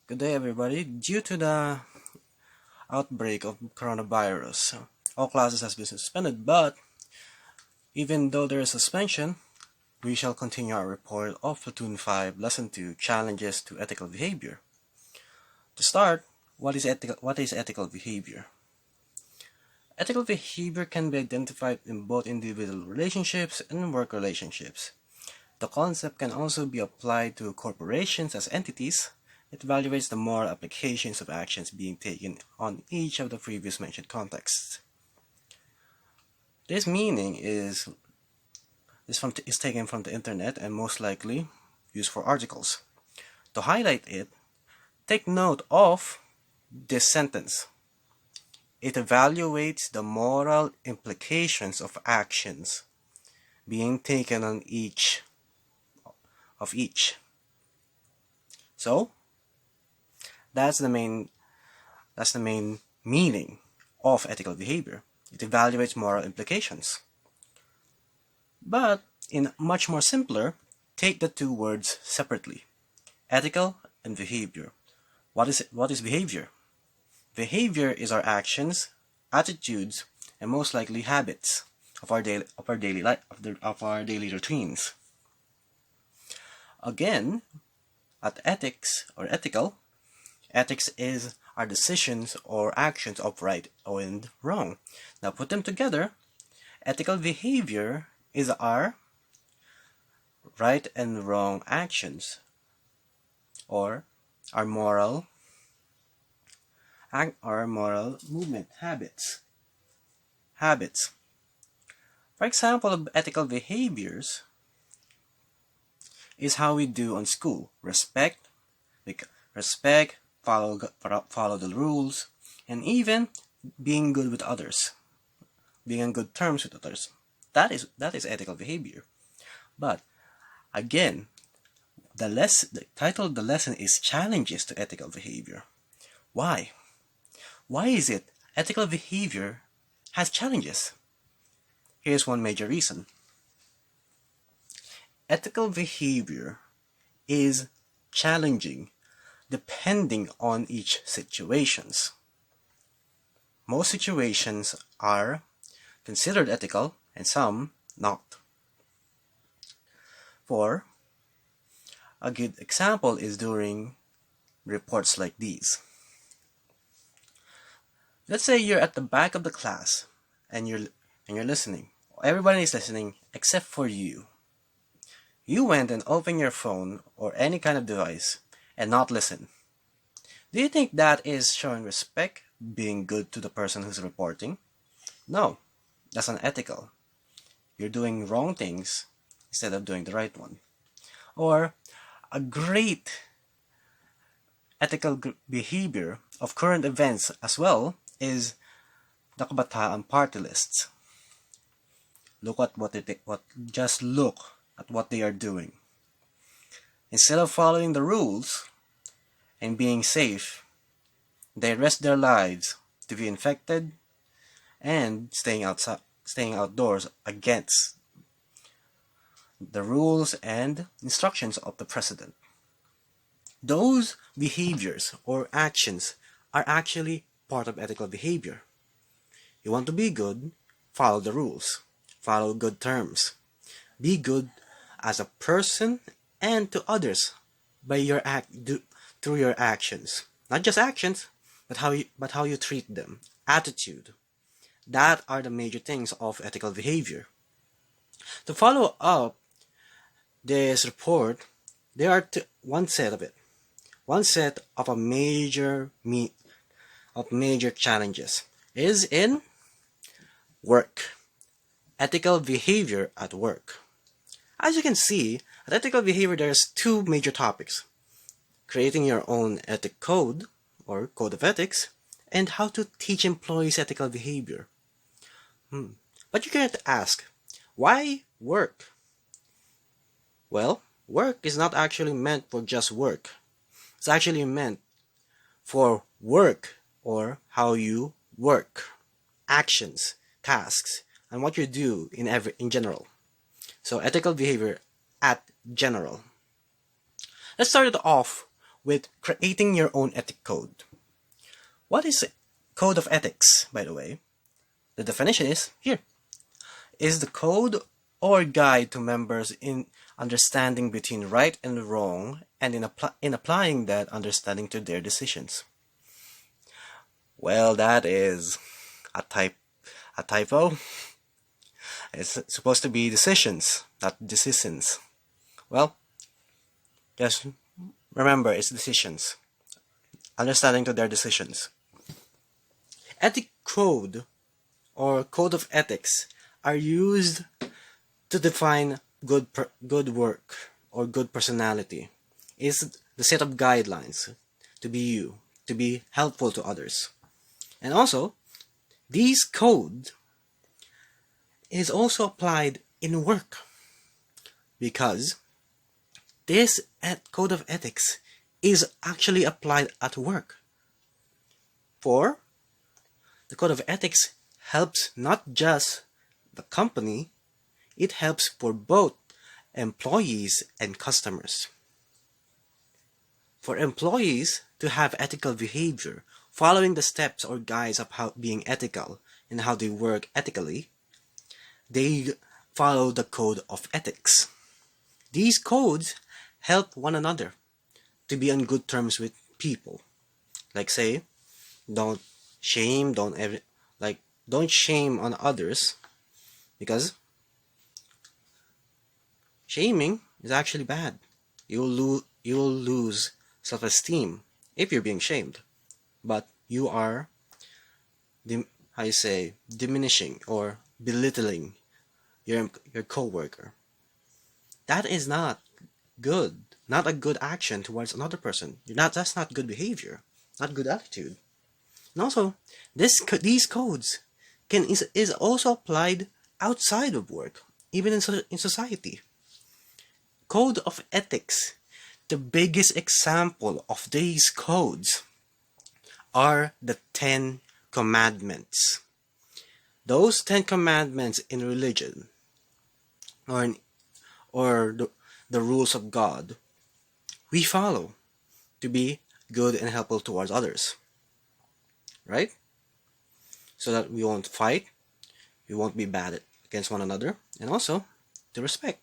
Good day, everybody. Due to the outbreak of coronavirus, all classes has been suspended, but even though there is suspension, we shall continue our report of Platoon 5, Lesson 2, Challenges to Ethical Behavior. To start, what is ethical behavior? Ethical behavior can be identified in both individual relationships and work relationships. The concept can also be applied to corporations as entities. It evaluates the moral applications of actions being taken on each of the previous mentioned contexts. This meaning is taken from the internet and most likely used for articles. To highlight it, take note of this sentence. It evaluates the moral implications of actions being taken on each. So, that's the main meaning of ethical behavior. It evaluates moral implications. But in much more simpler, take the two words separately. Ethical and behavior. What is behavior? Behavior is our actions, attitudes, and most likely habits of our daily routines. Again, at ethics or ethical is our decisions or actions of right and wrong. Now put them together. Ethical behavior is our right and wrong actions or our moral movement habits. For example, of ethical behaviors is how we do on school. Respect, follow the rules, and even being good with others, being on good terms with others. That is ethical behavior. But again, the title of the lesson is Challenges to Ethical Behavior. Why? Why is it ethical behavior has challenges? Here's one major reason. Ethical behavior is challenging depending on each situations. Most situations are considered ethical and some not. For a good example is during reports like these. Let's say you're at the back of the class and you're listening. Everybody is listening except for you. You went and opened your phone or any kind of device and not listen. Do you think that is showing respect, being good to the person who's reporting? No, that's unethical. You're doing wrong things instead of doing the right one. Or a great ethical behavior of current events as well is the Kabataan party lists. Look at just look at what they are doing. Instead of following the rules and being safe, they risk their lives to be infected and staying outdoors against the rules and instructions of the president. Those behaviors or actions are actually part of ethical behavior. You want to be good, follow the rules, follow good terms. Be good as a person and to others by through your actions. Not just actions, but how you treat them. Attitude. That are the major things of ethical behavior. To follow up this report, there are one set of a major challenges is in work. Ethical behavior at work. As you can see, at ethical behavior there's two major topics. Creating your own ethic code or code of ethics and how to teach employees ethical behavior. But you can't ask, why work? Well, work is not actually meant for just work. It's actually meant for work or how you work, actions, tasks, and what you do in general. So ethical behavior at general. Let's start it off with creating your own ethic code. What is a code of ethics, by the way? The definition is here. Is the code or guide to members in understanding between right and wrong and in applying that understanding to their decisions. Well, that is a typo. It's supposed to be decisions, not decisions. Well, just remember, it's decisions. Understanding to their decisions. Ethic code or code of ethics are used to define good work or good personality. Is the set of guidelines to be you, to be helpful to others. And also, these code is also applied in work because this code of ethics is actually applied at work. For the code of ethics helps not just the company, it helps for both employees and customers. For employees to have ethical behavior, following the steps or guides of how being ethical and how they work ethically, they follow the code of ethics. These codes help one another to be on good terms with people. Like say, don't shame, don't shame on others, because shaming is actually bad. You will lose self-esteem if you're being shamed, but you are diminishing or belittling your coworker. That is not good. Not a good action towards another person. That's not good behavior, not good attitude. And also, these codes is also applied outside of work, even in society. Code of ethics. The biggest example of these codes are the 10 commandments. Those 10 commandments in religion or the rules of God we follow to be good and helpful towards others. Right? So that we won't fight, we won't be bad against one another, and also to respect.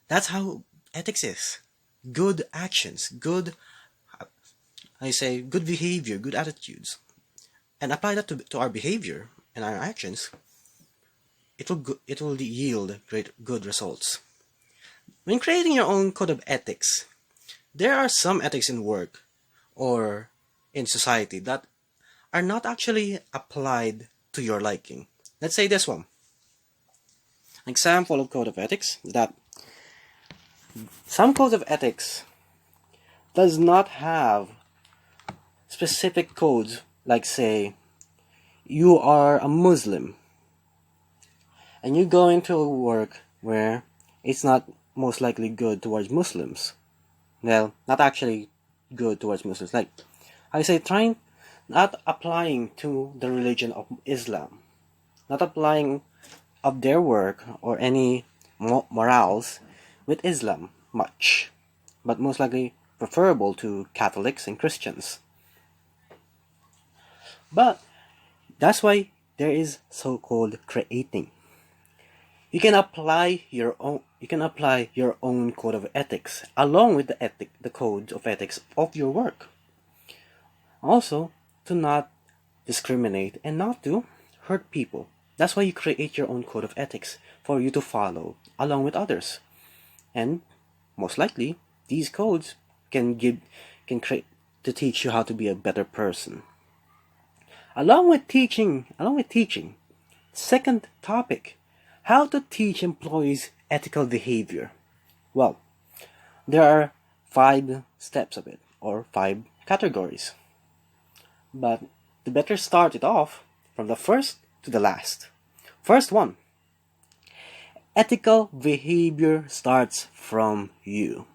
That's how ethics is. Good actions, good behavior, good attitudes, and apply that to our behavior and our actions. It will yield good results. When creating your own code of ethics, there are some ethics in work or in society that are not actually applied to your liking. Let's say this one. An example of code of ethics is that some codes of ethics does not have specific codes, like say you are a Muslim and you go into a work where it's not most likely good towards Muslims. Well, not actually good towards Muslims. Like trying not applying to the religion of Islam, not applying of their work or any morals with Islam much, but most likely preferable to Catholics and Christians. But that's why there is so-called creating. You can apply your own code of ethics along with the code of ethics of your work. Also, to not discriminate and not to hurt people. That's why you create your own code of ethics for you to follow along with others. And most likely, these codes can teach you how to be a better person. Along with teaching, second topic, how to teach employees ethical behavior. Well, there are 5 steps of it, or 5 categories. But to better start it off from the first to the last. First one, ethical behavior starts from you.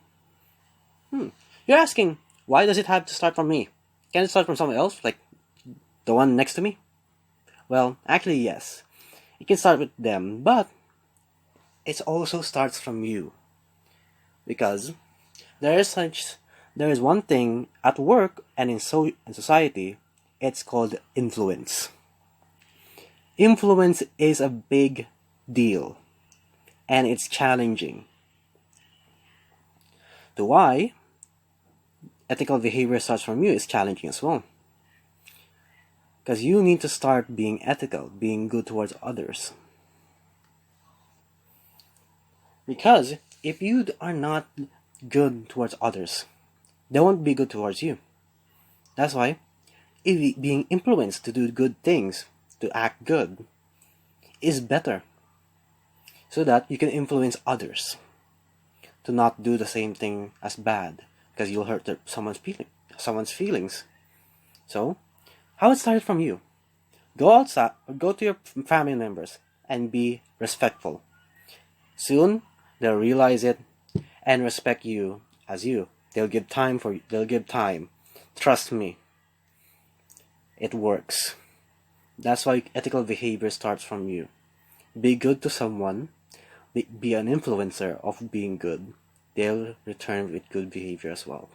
You're asking, why does it have to start from me? Can it start from someone else, like the one next to me? Well, actually yes. It can start with them, but it also starts from you. Because there there is one thing at work and in society, it's called influence. Influence is a big deal, and it's challenging. The why ethical behavior starts from you is challenging as well. Because you need to start being ethical, being good towards others. Because if you are not good towards others, they won't be good towards you. That's why being influenced to do good things, to act good, is better. So that you can influence others to not do the same thing as bad, because you'll hurt someone's feelings. So, how it started from you. Go outside, go to your family members, and be respectful. Soon, they'll realize it and respect you as you. They'll give time for you. They'll give time. Trust me. It works. That's why ethical behavior starts from you. Be good to someone. Be an influencer of being good. They'll return with good behavior as well.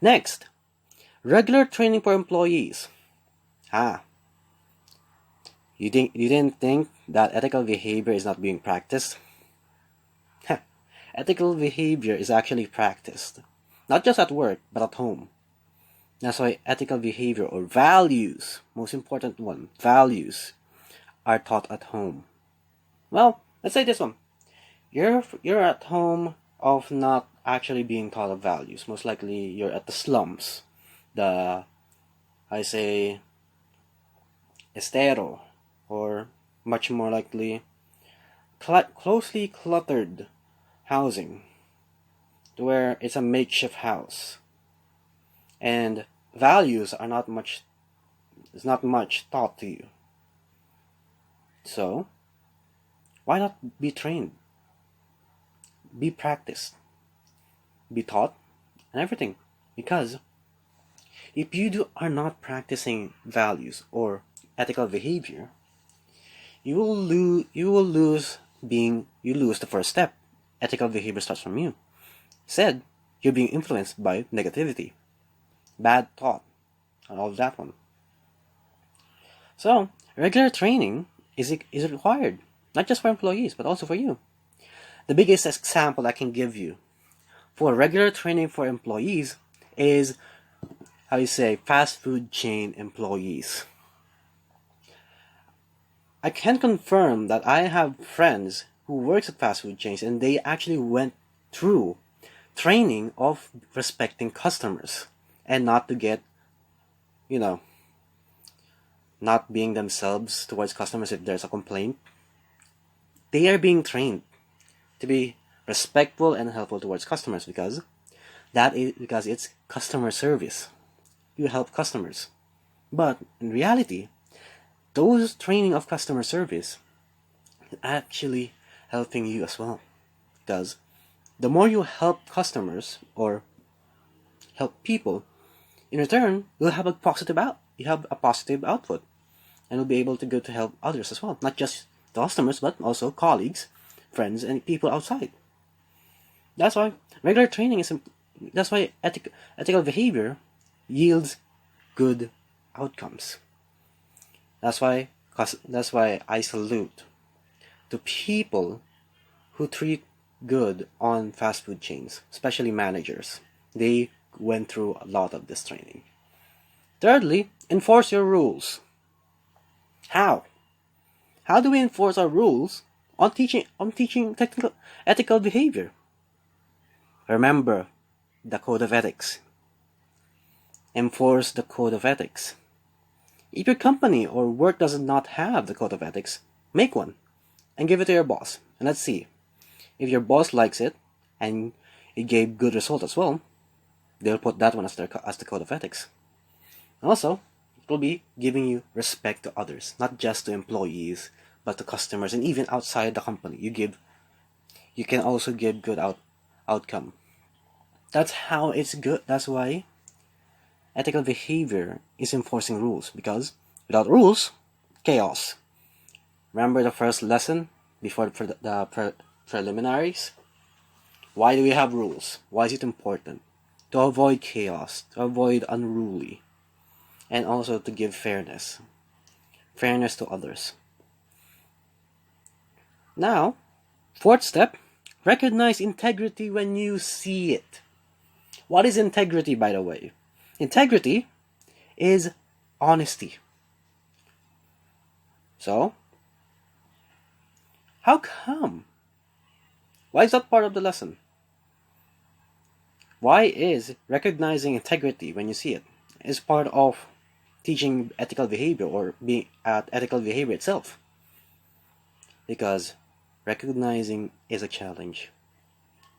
Next, regular training for employees. You didn't think that ethical behavior is not being practiced? Ethical behavior is actually practiced, not just at work, but at home. That's why ethical behavior or values, most important one, values, are taught at home. Well, let's say this one. You're at home of not actually being taught of values. Most likely you're at the slums, estero, or much more likely closely cluttered housing, to where it's a makeshift house, and values are not much taught to you. So, why not be trained, be practiced, be taught, and everything? Because if you are not practicing values or ethical behavior, you will lose the first step. Ethical behavior starts from you. Said you're being influenced by negativity, bad thought, and all that one. So regular training is required, not just for employees but also for you. The biggest example I can give you for regular training for employees is fast food chain employees. I can confirm that I have friends who works at fast food chains, and they actually went through training of respecting customers and not to get, not being themselves towards customers if there's a complaint. They are being trained to be respectful and helpful towards customers because it's customer service. You help customers. But in reality, those training of customer service is actually helping you as well. Because the more you help customers or help people, in return, you'll have a positive output, and you'll be able to go to help others as well, not just the customers but also colleagues, friends, and people outside. That's why regular training that's why ethical behavior yields good outcomes. That's why I salute to people who treat good on fast food chains, especially managers. They went through a lot of this training. Thirdly, enforce your rules. How? How do we enforce our rules on teaching ethical behavior? Remember the code of ethics. Enforce the code of ethics. If your company or work does not have the code of ethics, make one and give it to your boss. And let's see. If your boss likes it and it gave good result as well, they'll put that one as the code of ethics. And also, it will be giving you respect to others, not just to employees, but to customers and even outside the company. You can also give good outcome. That's how it's good. That's why ethical behavior is enforcing rules, because without rules, chaos. Remember the first lesson before the preliminaries? Why do we have rules? Why is it important? To avoid chaos, to avoid unruly, and also to give fairness to others. Now, fourth step, recognize integrity when you see it. What is integrity, by the way? Integrity is honesty. So, how come? Why is that part of the lesson? Why is recognizing integrity when you see it is part of teaching ethical behavior or being at ethical behavior itself? Because recognizing is a challenge.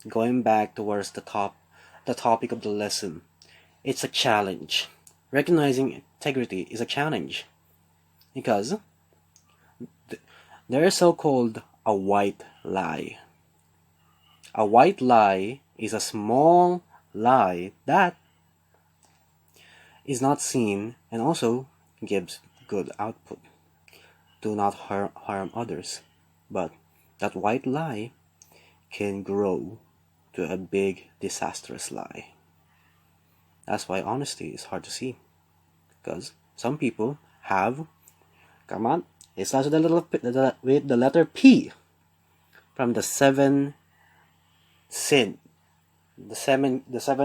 Going back towards the topic of the lesson, it's a challenge. Recognizing integrity is a challenge because there is so-called a white lie. A white lie is a small lie that is not seen and also gives good output. Do not harm others. But that white lie can grow to a big disastrous lie. That's why honesty is hard to see. Because some people have, come on, it starts with the letter P from the seven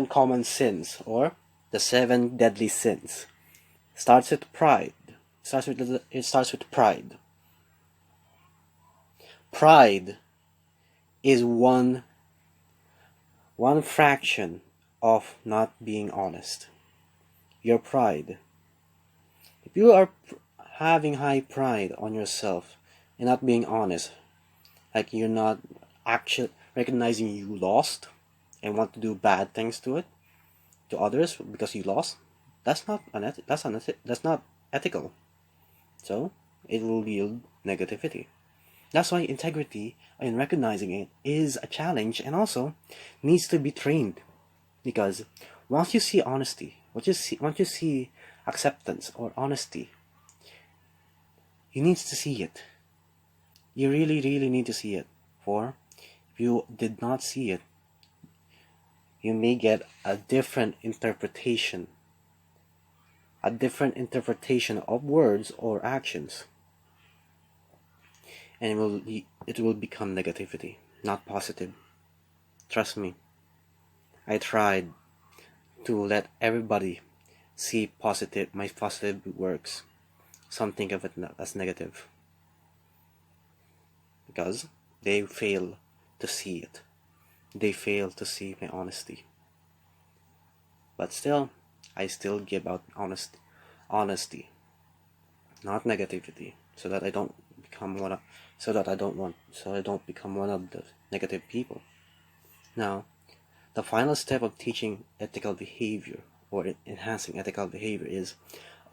common sins, or the 7 deadly sins. Starts with pride. It starts with pride. Pride is one fraction of not being honest. Your pride. If you are having high pride on yourself and not being honest, like you're not actually recognizing you lost and want to do bad things to others because you lost, that's not ethical. So it will yield negativity. That's why integrity and recognizing it is a challenge and also needs to be trained. Because once you see honesty, once you see acceptance or honesty, you need to see it. You really, really need to see it. For if you did not see it, you may get a different interpretation of words or actions. And it will become negativity, not positive. Trust me. I tried to let everybody see my positive works. Some think of it as negative. Because they fail to see it. They fail to see my honesty. But still, I still give out honesty, not negativity, so that I don't become one of the negative people. Now, the final step of teaching ethical behavior or enhancing ethical behavior is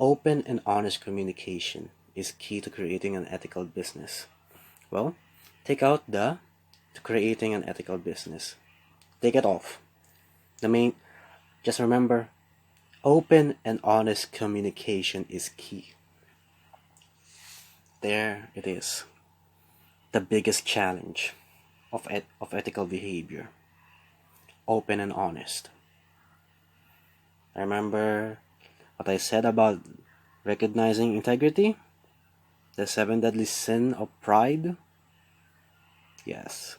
open and honest communication is key to creating an ethical business. Well, take out to creating an ethical business. Take it off. Just remember, open and honest communication is key. There it is. The biggest challenge of ethical behavior. Open and honest. Remember what I said about recognizing integrity? The 7 deadly sin of pride? Yes.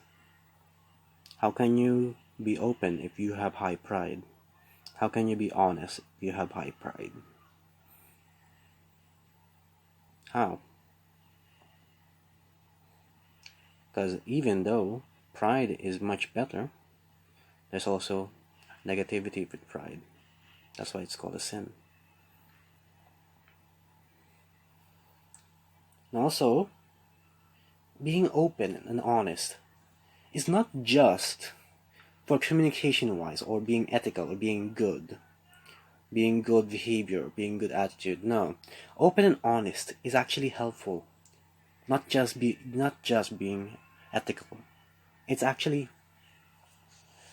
How can you be open if you have high pride? How can you be honest if you have high pride? How? Because even though pride is much better, there's also negativity with pride. That's why it's called a sin. And also, being open and honest is not just for communication wise or being ethical or being good behavior, being good attitude. No, open and honest is actually helpful. Not just being ethical. It's actually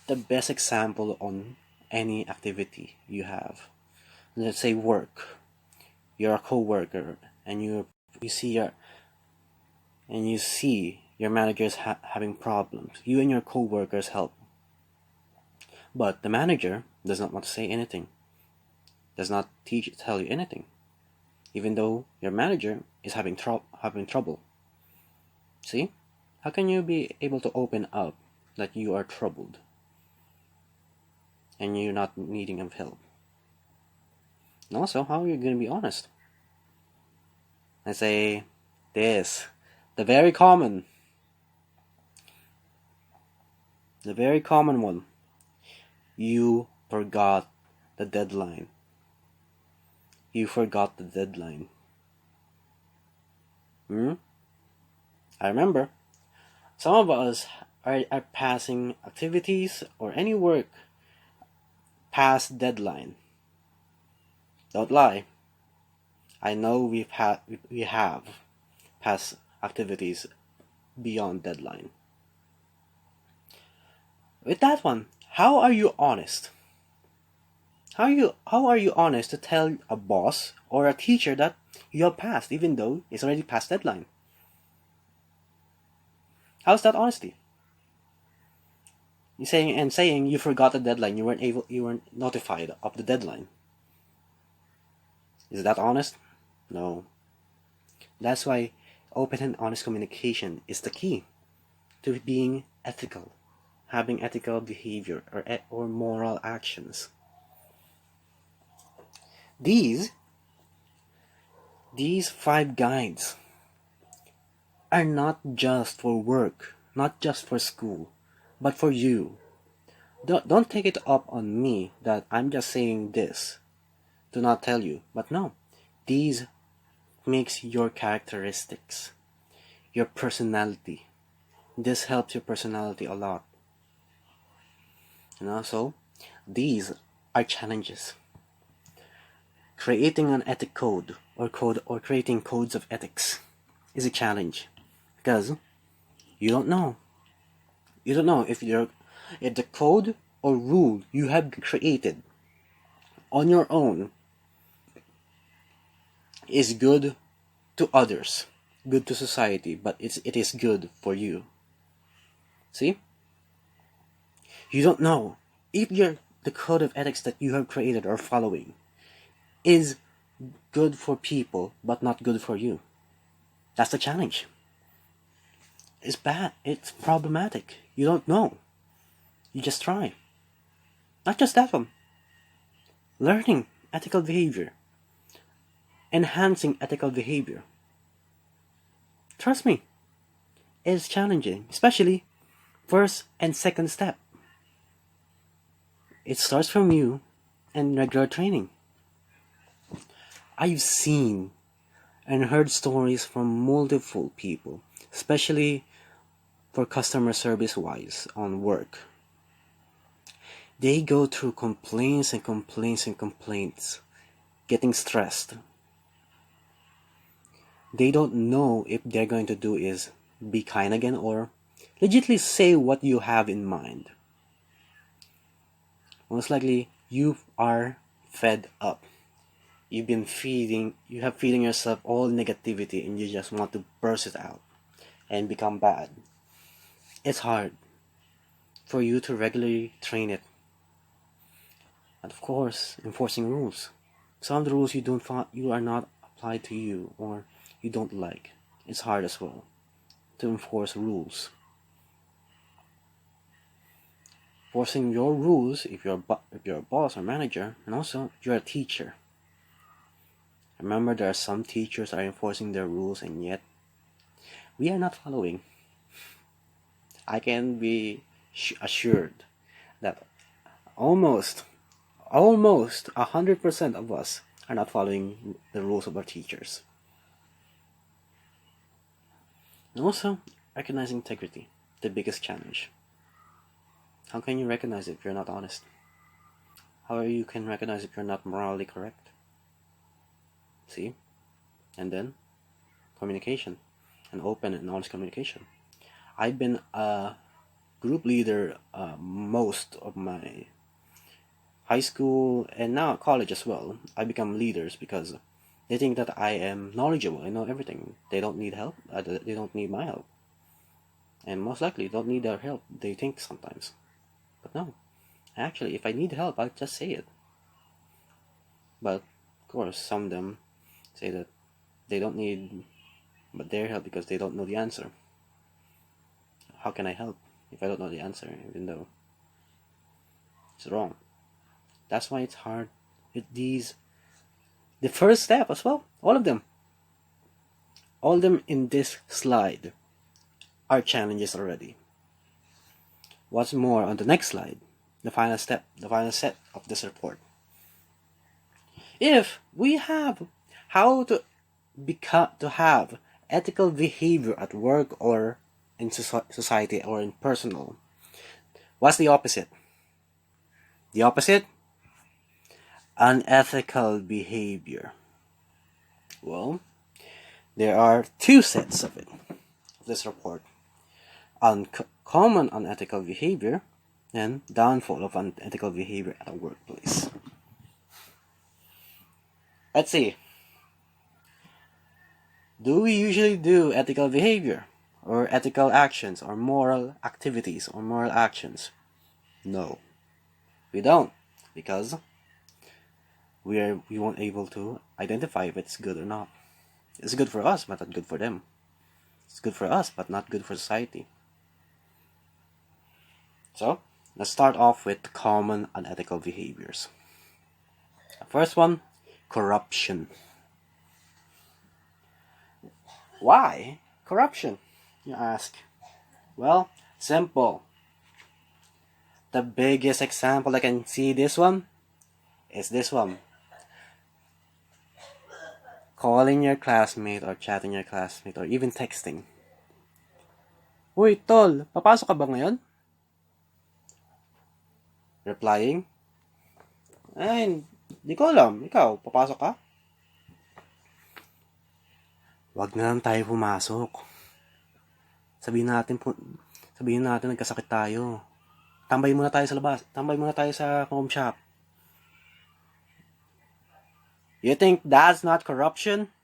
the best example on any activity you have. Let's say work. You're a co-worker and you see your managers having problems. You and your co-workers help. But the manager does not want to say anything, does not tell you anything, even though your manager is having trouble. See? How can you be able to open up that you are troubled and you're not needing of help? And also, how are you going to be honest? I say this, the very common one. You forgot the deadline. You forgot the deadline. I remember. Some of us are passing activities or any work past deadline. Don't lie. I know we have past activities beyond deadline. With that one, how are you honest? How are you honest to tell a boss or a teacher that you have passed, even though it's already past deadline? How's that honesty? Saying you forgot the deadline, you weren't notified of the deadline. Is that honest? No. That's why open and honest communication is the key to being ethical, having ethical behavior or moral actions. These 5 guides are not just for work, not just for school, but for you. Don't take it up on me that I'm just saying this to not tell you, but no. These makes your characteristics, your personality. This helps your personality a lot. So these are challenges. Creating an ethic code or creating codes of ethics is a challenge because you don't know. You don't know if the code or rule you have created on your own is good to others, good to society, but it is good for you. See? You don't know if the code of ethics that you have created or following is good for people but not good for you. That's the challenge. It's bad. It's problematic. You don't know. You just try. Not just that one. Learning ethical behavior. Enhancing ethical behavior. Trust me, it's challenging, especially first and second step. It starts from you and regular training. I've seen and heard stories from multiple people, especially for customer service wise on work. They go through complaints and complaints and complaints, getting stressed. They don't know if they're going to do is be kind again or legitimately say what you have in mind. Most likely you are fed up. You have feeding yourself all negativity and you just want to burst it out and become bad. It's hard for you to regularly train it. And of course, enforcing rules. Some of the rules you are not applied to you or you don't like. It's hard as well to enforce rules. Enforcing your rules if you're a boss or manager, and also if you're a teacher. Remember, there are some teachers are enforcing their rules and yet we are not following. I can be assured that almost 100% of us are not following the rules of our teachers. And also, recognizing integrity, the biggest challenge. How can you recognize it if you're not honest? How you can recognize if you're not morally correct? See? And then, communication, an open and honest communication. I've been a group leader most of my high school and now college as well. I become leaders because they think that I am knowledgeable. I know everything. They don't need help. They don't need my help. And most likely don't need their help, they think sometimes. But no. Actually, if I need help, I'll just say it. But of course, some of them say that they don't need their help because they don't know the answer. How can I help if I don't know the answer, even though it's wrong? That's why it's hard with these. The first step as well, all of them in this slide are challenges already. What's more on the next slide, the final step, the final set of this report. If we have how to have ethical behavior at work or in society or in personal, what's the opposite? The opposite? Unethical behavior. Well, there are two sets of it, of this report. Common unethical behavior and downfall of unethical behavior at a workplace. Let's see. Do we usually do ethical behavior or ethical actions or moral activities or moral actions? No, we don't, because we weren't able to identify if it's good or not. It's good for us, but not good for them. It's good for us, but not good for society. So, let's start off with common unethical behaviors. The first one, corruption. Why corruption, you ask? Well, simple. The biggest example I can see this one is this one. Calling your classmate or chatting your classmate or even texting. Uy, tol, papasok ka ba ngayon? Replying, ay, di ko alam. Ikaw, papasok ka? Wag na lang tayo pumasok. Sabihin natin nagkasakit tayo. Tambay muna tayo sa labas. Tambay muna tayo sa home shop. You think that's not corruption?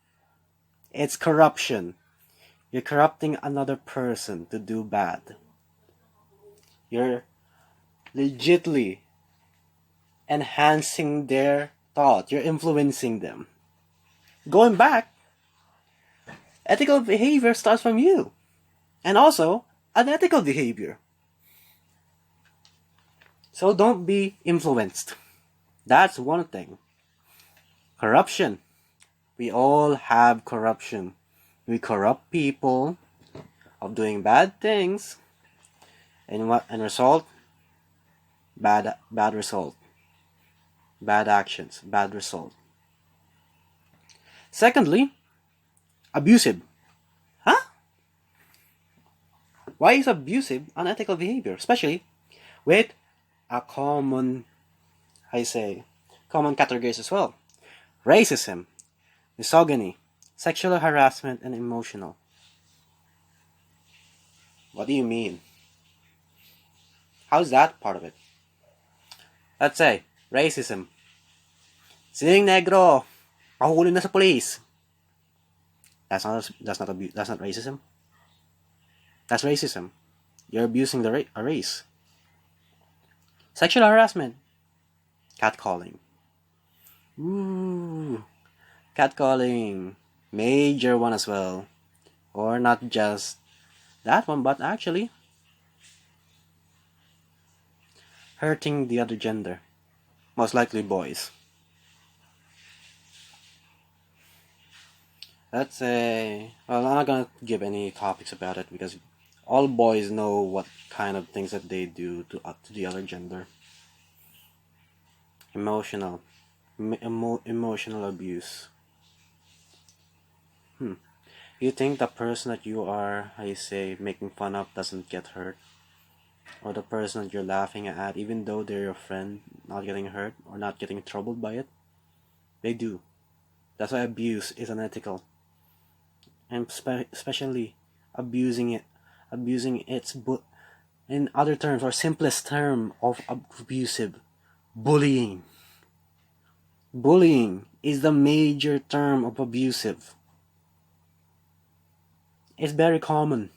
It's corruption. You're corrupting another person to do bad. You're legitimately enhancing their thought. You're influencing them. Going back, ethical behavior starts from you. And also, unethical behavior. So don't be influenced. That's one thing. Corruption. We all have corruption. We corrupt people of doing bad things. And what and result? Bad result. Bad actions, bad result. Secondly, abusive. Huh? Why is abusive unethical behavior? Especially with a common categories as well. Racism, misogyny, sexual harassment, and emotional. What do you mean? How's that part of it? Let's say, racism. Sining negro, pahuli na sa police. That's not racism. That's racism. You're abusing a race. Sexual harassment. Catcalling. Ooh. Catcalling. Major one as well. Or not just that one, but actually hurting the other gender. Most likely boys. Let's say, well, I'm not gonna give any topics about it because all boys know what kind of things that they do to the other gender. Emotional abuse. You think the person that you are, making fun of doesn't get hurt? Or the person that you're laughing at, even though they're your friend, not getting hurt or not getting troubled by it? They do. That's why abuse is unethical. And especially abusing its in other terms, or simplest term of abusive, bullying. Bullying is the major term of abusive. It's very common.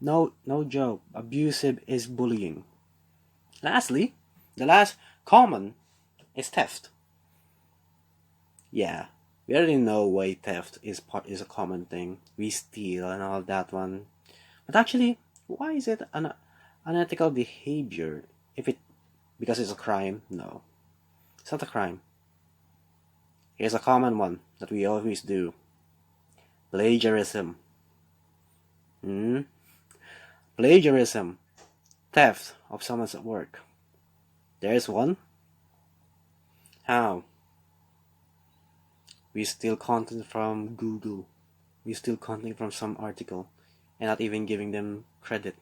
No joke. Abusive is bullying. Lastly, The last common is theft. Yeah, we already know why theft is a common thing. We steal and all that one. But actually, why is it an unethical behavior? Because it's a crime? No, it's not a crime. Here's a common one that we always do: plagiarism. Plagiarism, theft of someone's work. There's one. How? We steal content from Google. We steal content from some article and not even giving them credit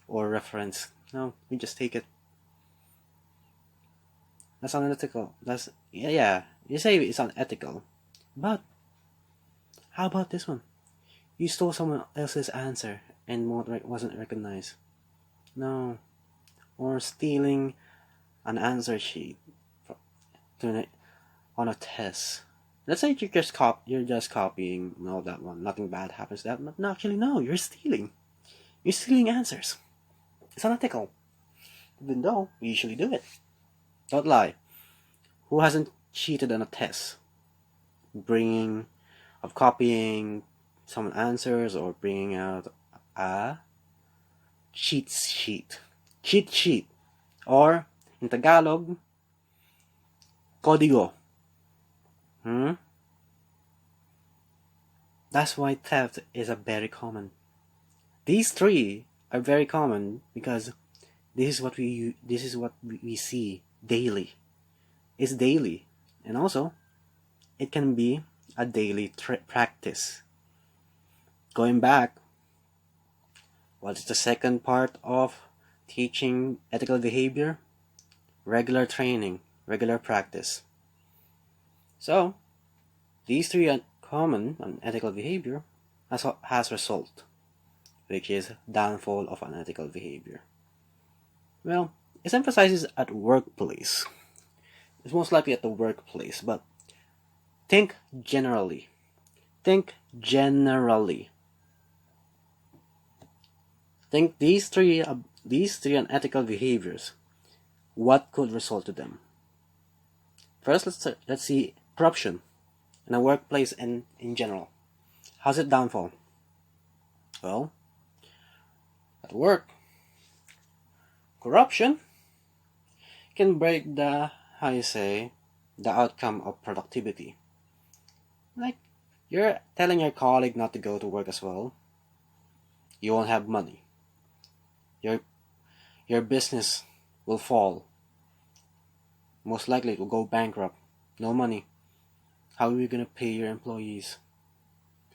or reference. No, we just take it. That's unethical. Yeah. You say it's unethical. But how about this one? You stole someone else's answer and wasn't recognized. No. Or stealing an answer sheet on a test. Let's say you're just copying and all that one. Nothing bad happens to that. But no, actually, no. You're stealing. You're stealing answers. It's unethical. Even though we usually do it. Don't lie. Who hasn't cheated on a test? Copying someone answers or bringing out a cheat sheet. Cheat sheet. Or, in Tagalog, código. That's why theft is a very common. These three are very common because this is what we see daily. It's daily, and also it can be a daily practice. Going back, what is the second part of teaching ethical behavior? Regular training, regular practice. So, these three common unethical behavior has result, which is downfall of unethical behavior. Well, it emphasizes at workplace. It's most likely at the workplace, but think generally. Think these three unethical behaviors. What could result to them? First, let's see corruption in a workplace and in general. How's it downfall? Well, at work, corruption can break the outcome of productivity. Like, you're telling your colleague not to go to work as well. You won't have money. Your business will fall. Most likely it will go bankrupt. No money. How are you going to pay your employees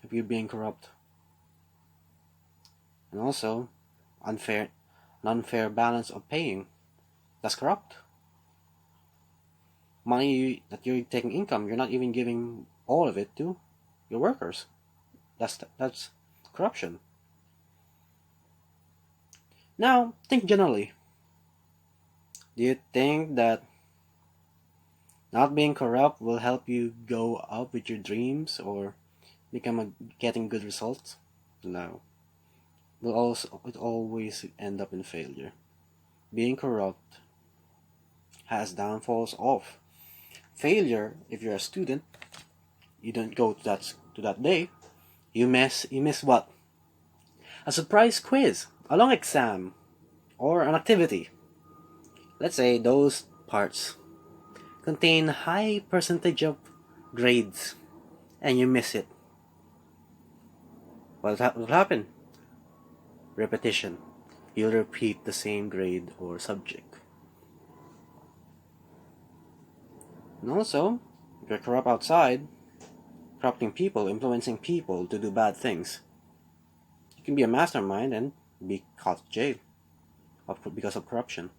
if you're being corrupt? And also, an unfair balance of paying. That's corrupt. Money that you're taking income, you're not even giving all of it to your workers. That's corruption. Now, think generally. Do you think that not being corrupt will help you go up with your dreams or getting good results? No. It always end up in failure. Being corrupt has downfalls of failure. If you're a student, you don't go to that day. You miss what? A surprise quiz, a long exam, or an activity. Let's say those parts contain high percentage of grades and you miss it. What will happen? Repetition. You'll repeat the same grade or subject. And also, if you're corrupt outside, corrupting people, influencing people to do bad things, you can be a mastermind and be caught in jail because of corruption.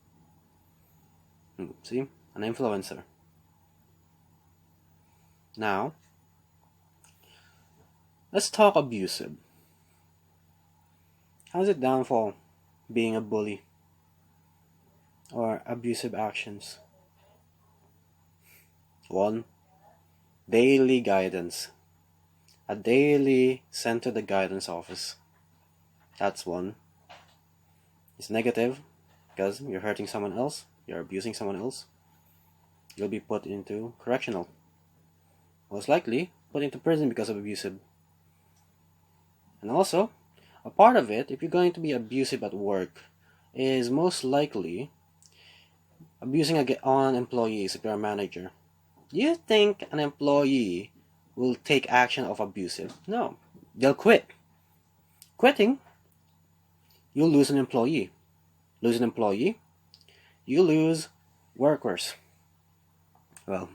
See? An influencer. Now, let's talk abusive. How's it downfall being a bully or abusive actions? 1. Daily guidance. A daily sent to the guidance office. That's one. It's negative because you're hurting someone else. you're abusing someone else, you'll be put into correctional. Most likely, put into prison because of abusive. And also, a part of it, if you're going to be abusive at work, is most likely abusing on employees if you're a manager. Do you think an employee will take action of abusive? No. They'll quit. Quitting, you'll lose an employee. Lose an employee, you lose workers. Well,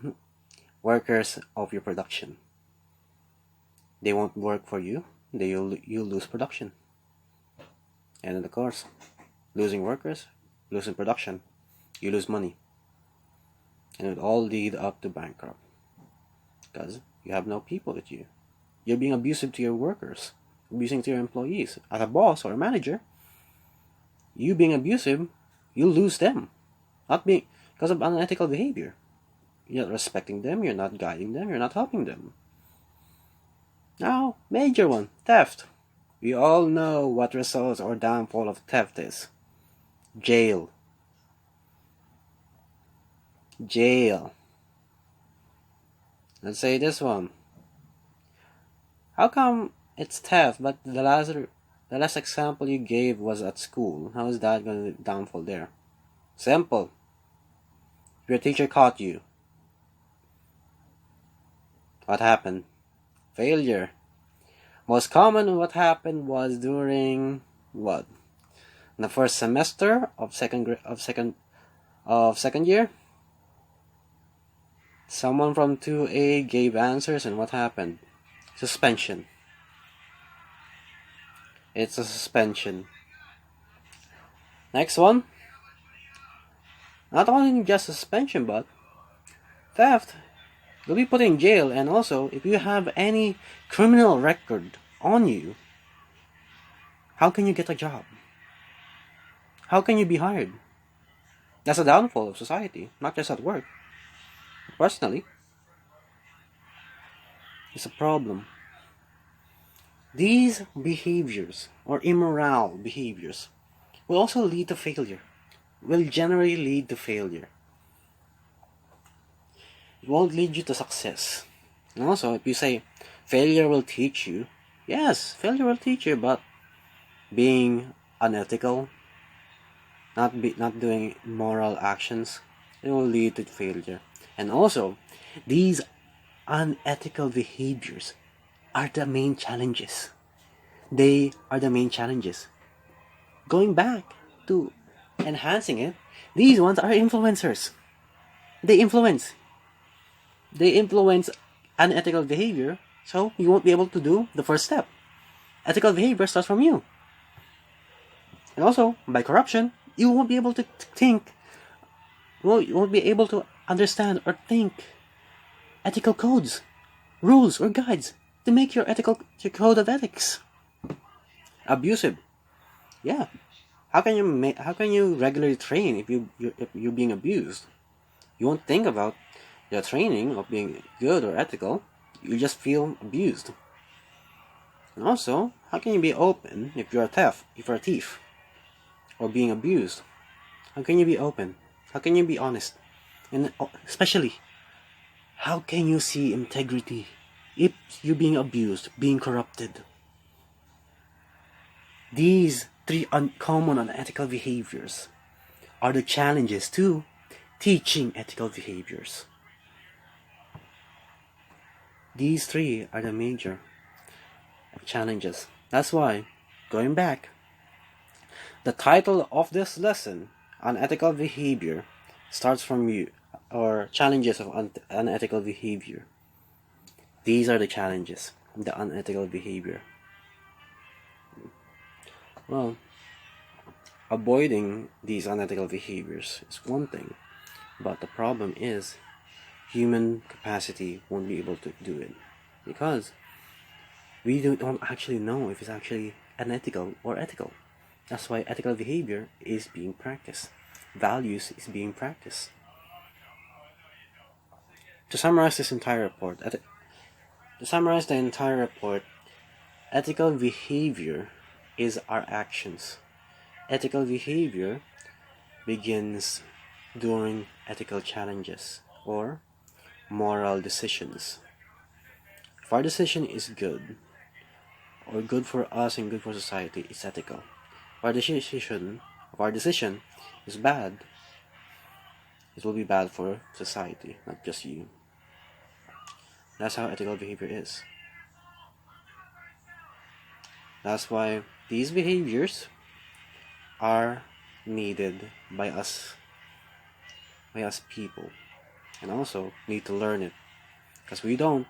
workers of your production. They won't work for you. You'll lose production. And of course, losing workers, losing production, you lose money. And it will all lead up to bankrupt. Because you have no people with you. You're being abusive to your workers, abusing to your employees. As a boss or a manager, you being abusive, you lose them. Not being because of unethical behavior. You're not respecting them, you're not guiding them, you're not helping them. Now, major one, theft. We all know what results or downfall of theft is. Jail. Jail. Let's say this one. How come it's theft, but the last example you gave was at school? How is that going to downfall there? Simple. If your teacher caught you, what happened? Failure. Most common what happened was during what? In the first semester of second year. Someone from 2A gave answers, and what happened? Suspension. It's a suspension. Next one. Not only just suspension, but theft. You'll be put in jail, and also, if you have any criminal record on you, how can you get a job? How can you be hired? That's a downfall of society, not just at work. Personally, it's a problem. These behaviors, or immoral behaviors, will also lead to failure. Will generally lead to failure. It won't lead you to success. And also, if you say failure will teach you, yes, failure will teach you, but being unethical, not doing moral actions, it will lead to failure. And also, these unethical behaviors are the main challenges. They are the main challenges. Going back to enhancing it, these ones are influencers. They influence unethical behavior, so you won't be able to do the first step. Ethical behavior starts from you. And also, by corruption, you won't be able to think, you won't be able to understand or think ethical codes, rules, or guides to make your code of ethics. Abusive. Yeah. How can you regularly train if you're being abused? You won't think about your training of being good or ethical. You just feel abused. And also, how can you be open if you're a thief, or being abused? How can you be open? How can you be honest? And especially, how can you see integrity if you're being abused, being corrupted? These three uncommon unethical behaviors are the challenges to teaching ethical behaviors. These three are the major challenges. That's why, going back, the title of this lesson, Unethical Behavior, starts from you, or challenges of unethical behavior. These are the challenges, the unethical behavior. Well, avoiding these unethical behaviors is one thing, but the problem is human capacity won't be able to do it, because we don't actually know if it's actually unethical or ethical. That's why ethical behavior is being practiced. Values is being practiced. To summarize the entire report, ethical behavior is our actions. Ethical behavior begins during ethical challenges or moral decisions. If our decision is good, or good for us and good for society, it's ethical. If our decision is bad, it will be bad for society, not just you. That's how ethical behavior is. That's why these behaviors are needed by us people, and also need to learn it, because we don't,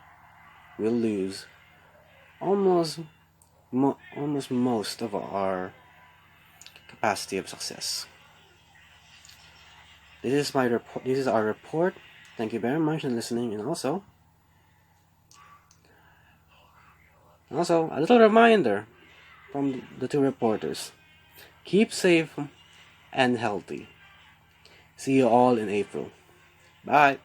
we'll lose almost most of our capacity of success. This is my report. This is our report. Thank you very much for listening, and also a little reminder from the two reporters: keep safe and healthy. See you all in April. Bye.